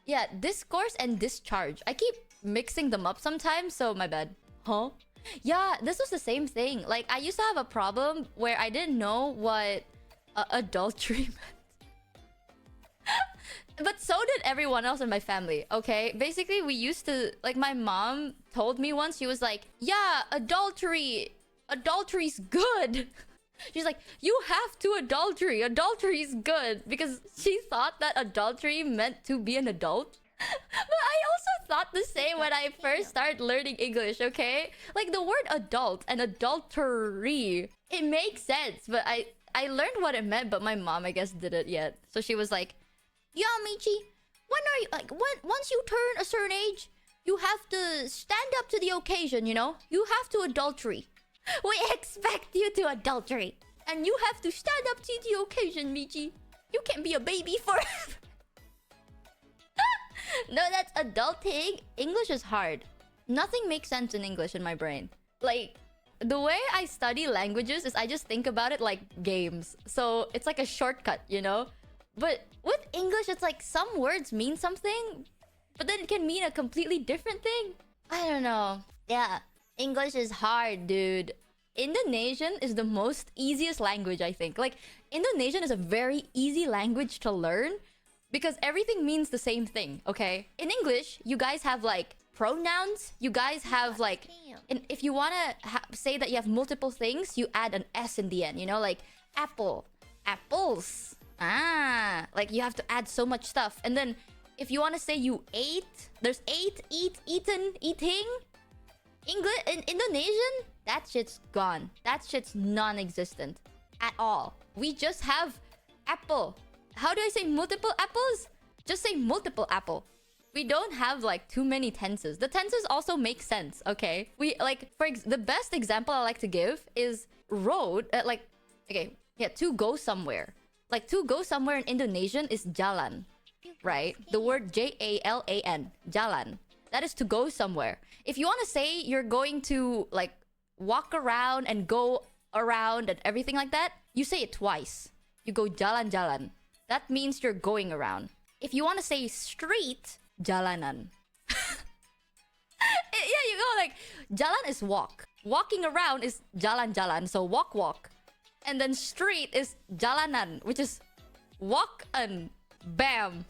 Yeah, discourse and discharge. I keep mixing them up sometimes, so my bad. Huh? Yeah, this was the same thing. Like, I used to have a problem where I didn't know what adultery but so did everyone else in my family, okay? Basically, we used to... Like, my mom told me once, she was like, yeah, adultery. Adultery's good. She's like, you have to adultery. Adultery's good. Because she thought that adultery meant to be an adult. But I also thought the same when I first started learning English, okay? Like, the word adult and adultery, it makes sense. But I learned what it meant, but my mom, I guess, didn't yet. So she was like, yeah, Michi, when are you... Like, once you turn a certain age, you have to stand up to the occasion, you know? You have to adultery. We expect you to adultery. And you have to stand up to the occasion, Michi. You can't be a baby forever. No, that's adulting. English is hard. Nothing makes sense in English in my brain. Like, the way I study languages is I just think about it like games. So it's like a shortcut, you know? But with English, it's like some words mean something, but then it can mean a completely different thing. I don't know. Yeah, English is hard, dude. Indonesian is the most easiest language, I think. Like, Indonesian is a very easy language to learn because everything means the same thing, okay? In English, you guys have like pronouns. You guys have like... And if you want to say that you have multiple things, you add an S in the end, you know? Like, apple, apples. Ah, like you have to add so much stuff. And then if you want to say you ate, there's ate, eat, eaten, eating. English in Indonesian, that shit's gone. That shit's non-existent at all. We just have apple. How do I say multiple apples? Just say multiple apple. We don't have like too many tenses. The tenses also make sense, okay? We like the best example I like to give is road. To go somewhere. Like, to go somewhere in Indonesian is jalan, right? The word Jalan, jalan. That is to go somewhere. If you want to say you're going to, like, walk around and go around and everything like that, you say it twice. You go jalan-jalan. That means you're going around. If you want to say street, jalanan. Yeah, you go like, jalan is walk. Walking around is jalan-jalan, so walk. And then street is jalanan, which is walk-an. Bam.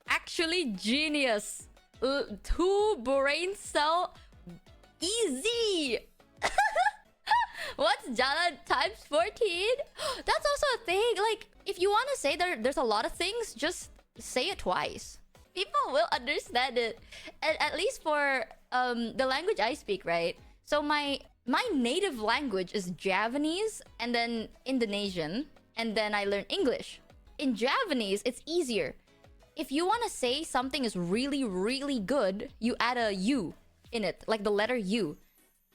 Actually genius. Two brain cell. Easy. What's jalan times 14? That's also a thing. Like, if you want to say there's a lot of things, just say it twice. People will understand it. And at least for the language I speak, right? So my native language is Javanese and then Indonesian, and then I learned English. In Javanese, it's easier. If you want to say something is really, really good, you add a U in it, like the letter U.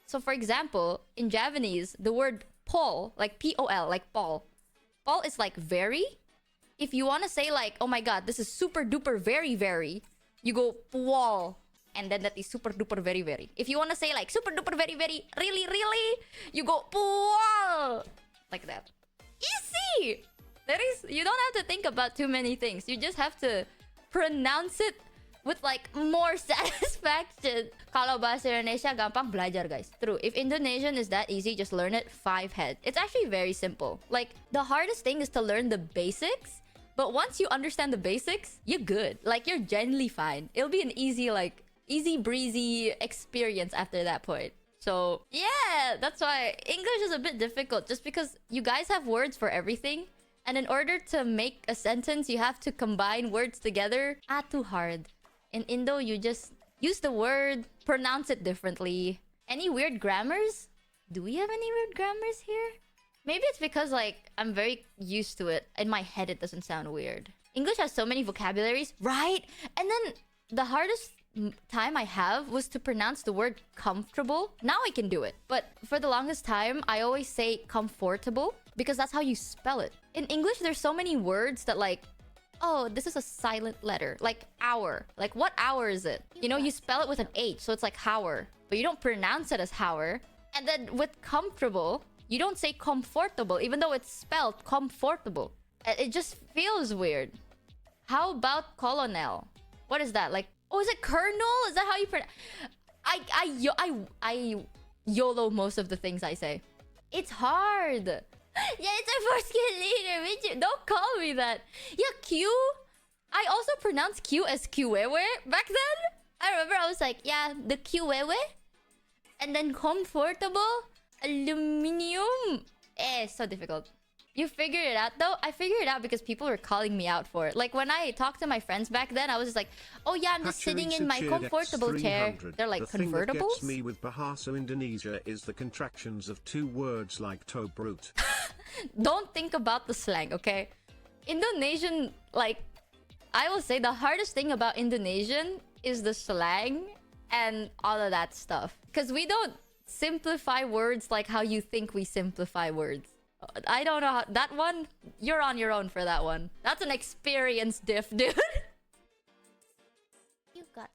So for example, in Javanese, the word Paul, like P-O-L, like Paul. Paul is like very. If you want to say like, oh my god, this is super duper very, very, you go Puol. And then that is super duper very, very. If you want to say like super duper very, very, really, really, you go Puol. Like that. Easy! You don't have to think about too many things. You just have to pronounce it with like more satisfaction. Kalau bahasa Indonesia gampang, belajar guys. True. If Indonesian is that easy, just learn it 5 head. It's actually very simple. Like, the hardest thing is to learn the basics. But once you understand the basics, you're good. Like, you're generally fine. It'll be an easy breezy experience after that point. So yeah, that's why English is a bit difficult, just because you guys have words for everything, and in order to make a sentence you have to combine words together. Too hard. In Indo, you just use the word, pronounce it differently. Any weird grammars? Do we have any weird grammars here? Maybe it's because like I'm very used to it. In my head it doesn't sound weird. English has so many vocabularies, right? And then the hardest time I have was to pronounce the word comfortable. Now I can do it. But for the longest time, I always say comfortable because that's how you spell it. In English, there's so many words that like, oh, this is a silent letter. Like hour. Like, what hour is it? You know, you spell it with an H, so it's like hour. But you don't pronounce it as hour. And then with comfortable, you don't say comfortable, even though it's spelled comfortable. It just feels weird. How about colonel? What is that? Like, oh, is it Colonel? Is that how you pronounce? I YOLO most of the things I say. It's hard. Yeah, it's our first kid leader. Michi. Don't call me that. Yeah, Q. I also pronounced Q as Qwewe back then. I remember I was like, yeah, the Qwewe. And then comfortable. Aluminium. So difficult. You figured it out though? I figured it out because people were calling me out for it. Like when I talked to my friends back then, I was just like, oh yeah, I'm just sitting in my comfortable chair. They're like, the thing that convertibles? gets me with Bahasa Indonesia is the contractions of two words like toe brute. Don't think about the slang, okay? Indonesian, like, I will say the hardest thing about Indonesian is the slang and all of that stuff. Because we don't simplify words like how you think we simplify words. I don't know how... That one, you're on your own for that one. That's an experience diff, dude. You got